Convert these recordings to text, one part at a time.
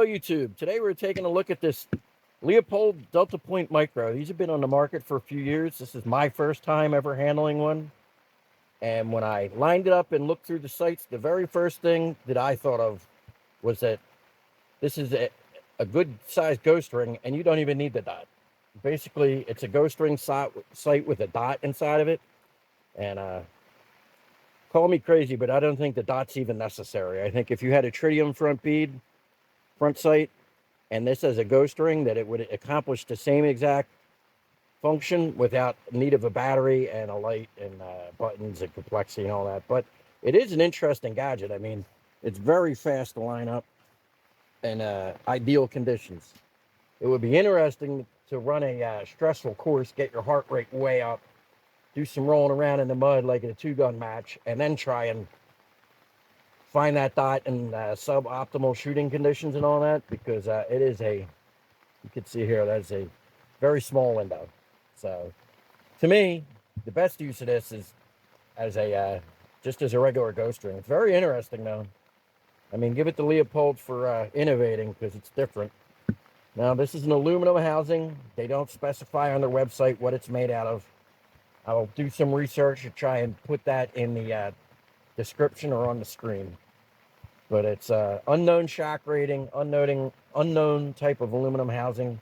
Hello YouTube. Today we're taking a look at this Leupold Delta Point Micro. These have been on the market for a few years. This is my first time ever handling one. And when I lined it up and looked through the sites, the very first thing that I thought of was that this is a good sized ghost ring and you don't even need the dot. Basically, it's a ghost ring site with a dot inside of it. And call me crazy, but I don't think the dot's even necessary. I think if you had a tritium front sight, and this as a ghost ring, that it would accomplish the same exact function without need of a battery and a light and buttons and complexity and all that. But it is an interesting gadget. I mean, it's very fast to line up in ideal conditions. It would be interesting to run a stressful course, get your heart rate way up, do some rolling around in the mud like in a two-gun match, and then try and find that dot in suboptimal shooting conditions and all that, because it is you can see here, that's a very small window. So to me, the best use of this is as just as a regular ghost ring. It's very interesting though. I mean, give it to Leupold for innovating, because it's different. Now, this is an aluminum housing. They don't specify on their website what it's made out of. I'll do some research to try and put that in the description or on the screen. But it's unknown shock rating, unknown type of aluminum housing.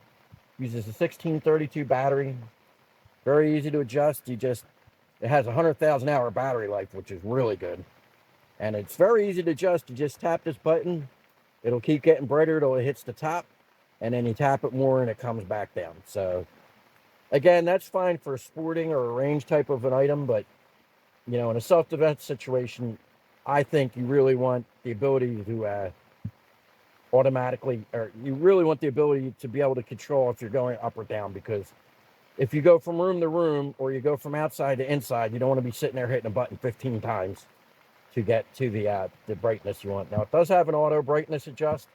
Uses a 1632 battery. Very easy to adjust. It has a 100,000 hour battery life, which is really good. And it's very easy to adjust. You just tap this button. It'll keep getting brighter till it hits the top. And then you tap it more and it comes back down. So again, that's fine for a sporting or a range type of an item. But, you know, in a self-defense situation, I think you really want the ability to you really want the ability to be able to control if you're going up or down, because if you go from room to room or you go from outside to inside, you don't want to be sitting there hitting a button 15 times to get to the brightness you want. Now, it does have an auto brightness adjust.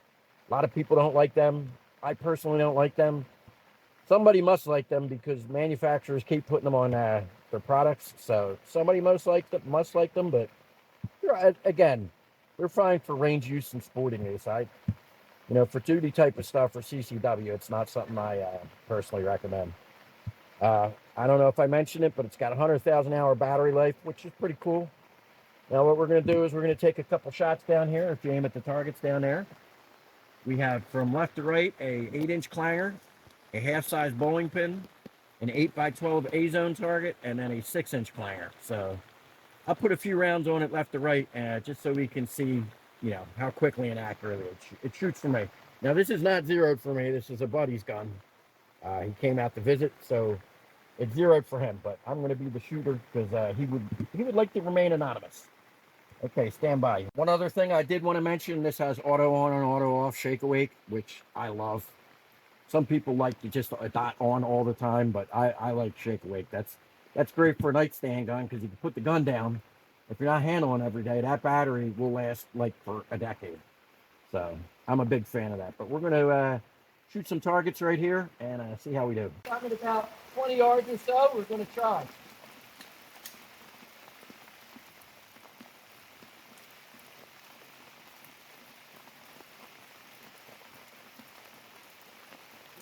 A lot of people don't like them. I personally don't like them. Somebody must like them, because manufacturers keep putting them on their products. So somebody must like them, but again, they're fine for range use and sporting use. For duty type of stuff or CCW, it's not something I personally recommend. I don't know if I mentioned it, but it's got a 100,000 hour battery life, which is pretty cool. Now, what we're going to do is we're going to take a couple shots down here. If you aim at the targets down there, we have from left to right a 8-inch clanger, a half-size bowling pin, an 8x12 A-zone target, and then a 6-inch clanger. So I'll put a few rounds on it left to right, just so we can see, how quickly and accurately it shoots for me. Now, this is not zeroed for me. This is a buddy's gun. He came out to visit, so it's zeroed for him. But I'm going to be the shooter, because he would like to remain anonymous. Okay, stand by. One other thing I did want to mention: this has auto on and auto off shake awake, which I love. Some people like to just a dot on all the time, but I like shake awake. That's great for a nightstand gun, because you can put the gun down. If you're not handling every day, that battery will last like for a decade. So I'm a big fan of that. But we're going to shoot some targets right here and see how we do. Talking about 20 yards or so, we're going to try.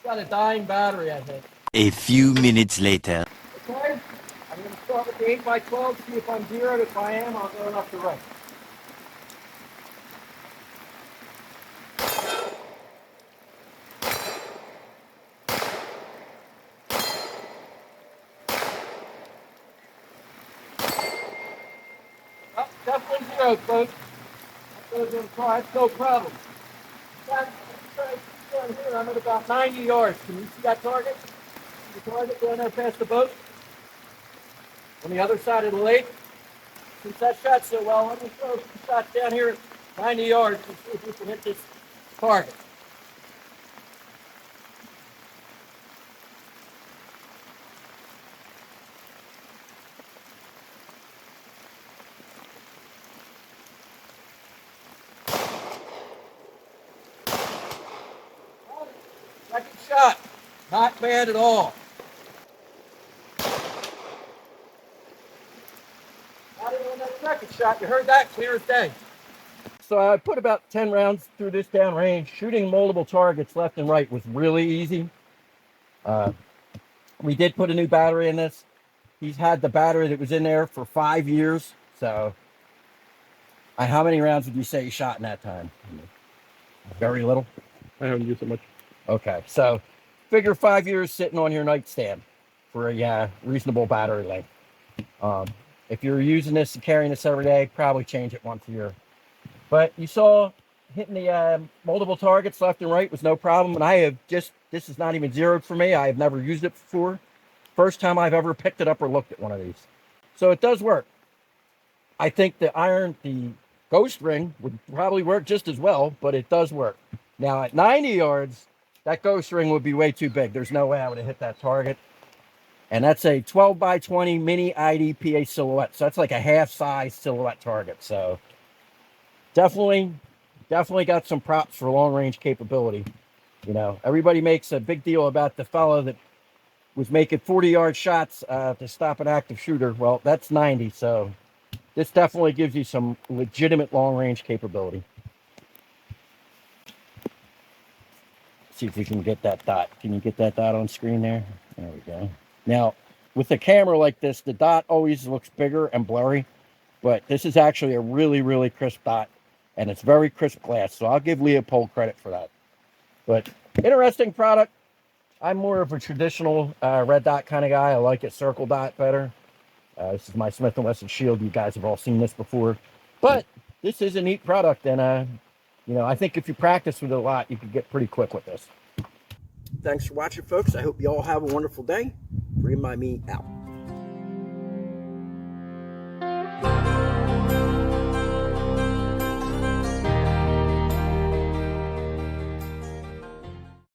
We got a dying battery, I think. A few minutes later. Okay, I'm going to start with the 8x12, see if I'm zeroed. If I am, I'll go left to right. Oh, definitely zeroed, folks. That's no problem. Here, I'm at about 90 yards. Can you see that target? The target down there past the boat? On the other side of the lake? Since that shot so well, let me throw some shots down here at 90 yards and see if we can hit this target. Second shot. Not bad at all. Not even on that second shot. You heard that clear as day. So I put about 10 rounds through this downrange. Shooting multiple targets left and right was really easy. We did put a new battery in this. He's had the battery that was in there for 5 years. So how many rounds would you say you shot in that time? Very little? I haven't used it much. Okay, so figure 5 years sitting on your nightstand for a reasonable battery length. If you're using this and carrying this every day, probably change it once a year. But you saw hitting the multiple targets left and right was no problem. And this is not even zeroed for me. I have never used it before. First time I've ever picked it up or looked at one of these. So it does work. I think the ghost ring would probably work just as well, but it does work. Now at 90 yards, that ghost ring would be way too big. There's no way I would have hit that target. And that's a 12 by 20 mini IDPA silhouette. So that's like a half size silhouette target. So definitely got some props for long range capability. You know, everybody makes a big deal about the fellow that was making 40-yard shots to stop an active shooter. Well, that's 90. So this definitely gives you some legitimate long range capability. See if we can get that dot. Can you get that dot on screen there? There we go. Now, with a camera like this, the dot always looks bigger and blurry, but this is actually a really, really crisp dot, and it's very crisp glass, so I'll give Leupold credit for that. But interesting product. I'm more of a traditional red dot kind of guy. I like a circle dot better. This is my Smith & Wesson Shield. You guys have all seen this before. But this is a neat product, and you know, I think if you practice with it a lot, you can get pretty quick with this. Thanks for watching, folks. I hope you all have a wonderful day. Free My Me out.